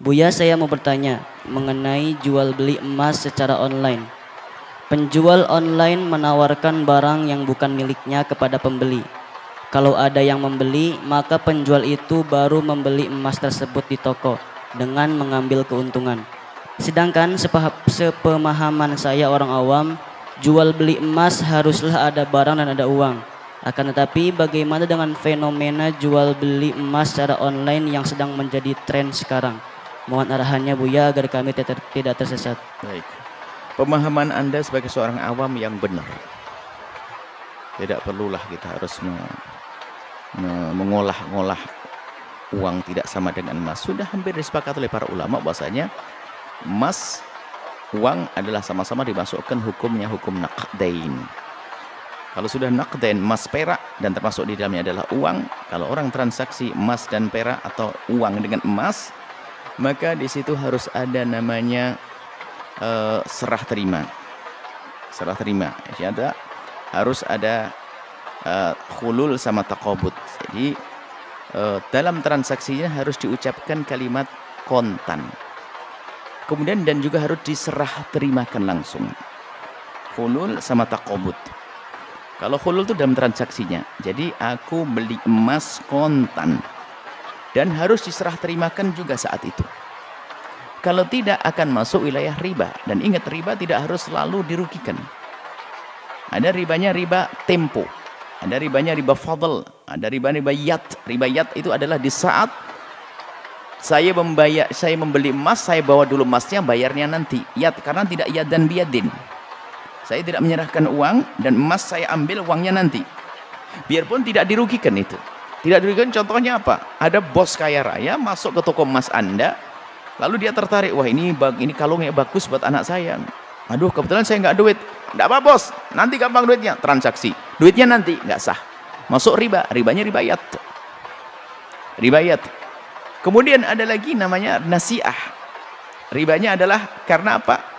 Buya, saya mau bertanya mengenai jual beli emas secara online. Penjual online menawarkan barang yang bukan miliknya kepada pembeli. Kalau ada yang membeli, maka penjual itu baru membeli emas tersebut di toko dengan mengambil keuntungan. Sedangkan sepemahaman saya orang awam, jual beli emas haruslah ada barang dan ada uang. Akan tetapi bagaimana dengan fenomena jual beli emas secara online yang sedang menjadi tren sekarang? Mohon arahannya Buya agar kami tidak tersesat. Baik. Pemahaman Anda sebagai seorang awam yang benar. Tidak perlulah kita harus mengolah-ngolah uang tidak sama dengan emas. Sudah hampir disepakati oleh para ulama bahwasanya emas, uang adalah sama-sama dimasukkan hukumnya hukum naqdain. Kalau sudah naqdain, emas perak dan termasuk di dalamnya adalah uang. Kalau orang transaksi emas dan perak atau uang dengan emas, maka di situ harus ada namanya serah terima. Serah terima. Jadi harus ada khulul sama taqabud. Jadi dalam transaksinya harus diucapkan kalimat kontan. Kemudian dan juga harus diserah terimakan langsung. Khulul sama taqabud. Kalau khulul itu dalam transaksinya. Jadi aku beli emas kontan dan harus diserah terimakan juga saat itu. Kalau tidak akan masuk wilayah riba. Dan ingat, riba tidak harus selalu dirugikan. Ada ribanya riba tempo. Ada ribanya riba fadl. Ada riba yat. Riba yat itu adalah di saat saya membeli emas, saya bawa dulu emasnya, bayarnya nanti. Yat, karena tidak yad dan biyadin. Saya tidak menyerahkan uang dan emas saya ambil uangnya nanti. Biarpun tidak dirugikan itu. Tidak dirugikan, contohnya apa? Ada bos kaya raya masuk ke toko emas Anda, lalu dia tertarik, wah ini kalungnya bagus buat anak saya. Aduh, kebetulan saya nggak duit. Nggak apa bos, nanti gampang duitnya, transaksi. Duitnya nanti, nggak sah. Masuk riba, ribanya ribayat. Ribayat. Kemudian ada lagi namanya nasiah. Ribanya adalah karena apa?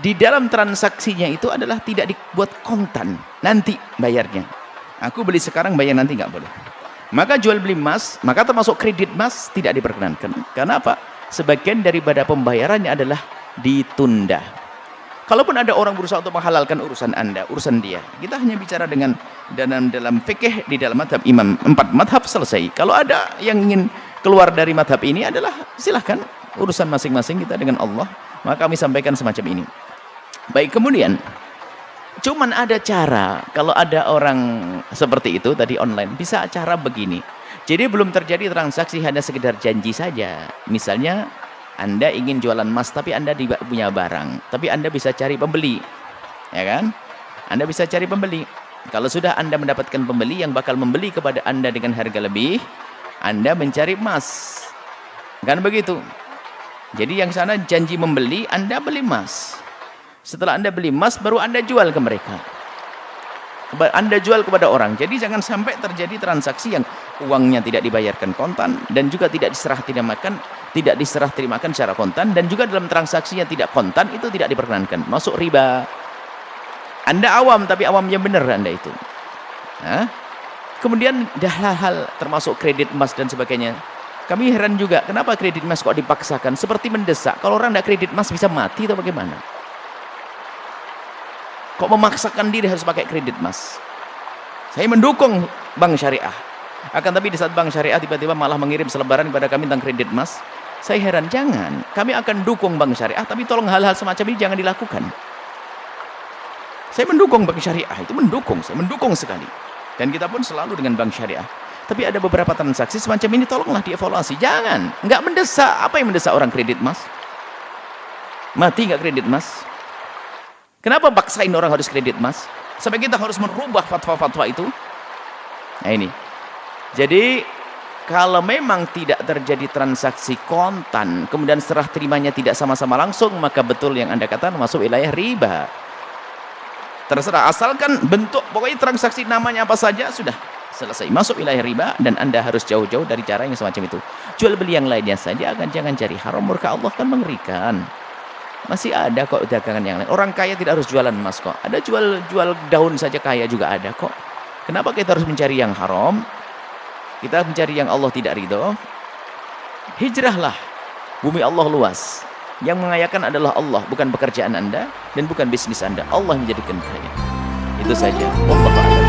Di dalam transaksinya itu adalah tidak dibuat kontan, nanti bayarnya. Aku beli sekarang, bayar nanti, nggak boleh. Maka jual beli emas, maka termasuk kredit emas tidak diperkenankan. Karena apa? Sebagian daripada pembayarannya adalah ditunda. Kalaupun ada orang berusaha untuk menghalalkan urusan Anda, urusan dia, kita hanya bicara dengan dalam fikih di dalam madhab imam 4 madhab selesai. Kalau ada yang ingin keluar dari madhab ini adalah silahkan, urusan masing-masing kita dengan Allah. Maka kami sampaikan semacam ini. Baik, kemudian cuman ada cara, kalau ada orang seperti itu tadi online, bisa cara begini. Jadi belum terjadi transaksi, hanya sekedar janji saja. Misalnya Anda ingin jualan emas tapi Anda tidak punya barang, tapi Anda bisa cari pembeli, ya kan? Anda bisa cari pembeli. Kalau sudah Anda mendapatkan pembeli yang bakal membeli kepada Anda dengan harga lebih, Anda mencari emas, kan begitu? Jadi yang sana janji membeli, Anda beli emas. Setelah Anda beli emas, baru Anda jual ke mereka. Anda jual kepada orang. Jadi jangan sampai terjadi transaksi yang uangnya tidak dibayarkan kontan dan juga tidak diserah terimakan secara kontan, dan juga dalam transaksinya tidak kontan, itu tidak diperkenankan. Masuk riba. Anda awam, tapi awamnya benar Anda itu. Nah, kemudian hal-hal termasuk kredit emas dan sebagainya. Kami heran juga, kenapa kredit emas kok dipaksakan? Seperti mendesak. Kalau orang tidak kredit emas bisa mati atau bagaimana? Kok memaksakan diri harus pakai kredit emas? Saya mendukung bank syariah. Akan tapi di saat bank syariah tiba-tiba malah mengirim selebaran kepada kami tentang kredit emas, saya heran. Jangan. Kami akan dukung bank syariah, tapi tolong hal-hal semacam ini jangan dilakukan. Saya mendukung bank syariah, itu mendukung. Saya mendukung sekali. Dan kita pun selalu dengan bank syariah. Tapi ada beberapa transaksi semacam ini, tolonglah dievaluasi. Jangan, nggak mendesak. Apa yang mendesak orang kredit emas? Mati nggak kredit emas? Kenapa paksain orang harus kredit emas? Sampai kita harus merubah fatwa-fatwa itu? Nah ini. Jadi kalau memang tidak terjadi transaksi kontan, kemudian serah terimanya tidak sama-sama langsung, maka betul yang Anda katakan masuk wilayah riba. Terserah, asalkan bentuk, pokoknya transaksi namanya apa saja, sudah selesai, masuk wilayah riba. Dan Anda harus jauh-jauh dari cara yang semacam itu. Jual beli yang lainnya saja, jangan cari haram. Murka Allah kan mengerikan. Masih ada kok dagangan yang lain. Orang kaya tidak harus jualan emas kok. Ada jual daun saja kaya juga ada kok. Kenapa kita harus mencari yang haram? Kita mencari yang Allah tidak ridho. hijrahlah. Bumi Allah luas. Yang mengayakan adalah Allah, bukan pekerjaan Anda dan bukan bisnis Anda. Allah yang menjadikan kaya. Itu saja. Wallahu a'lam.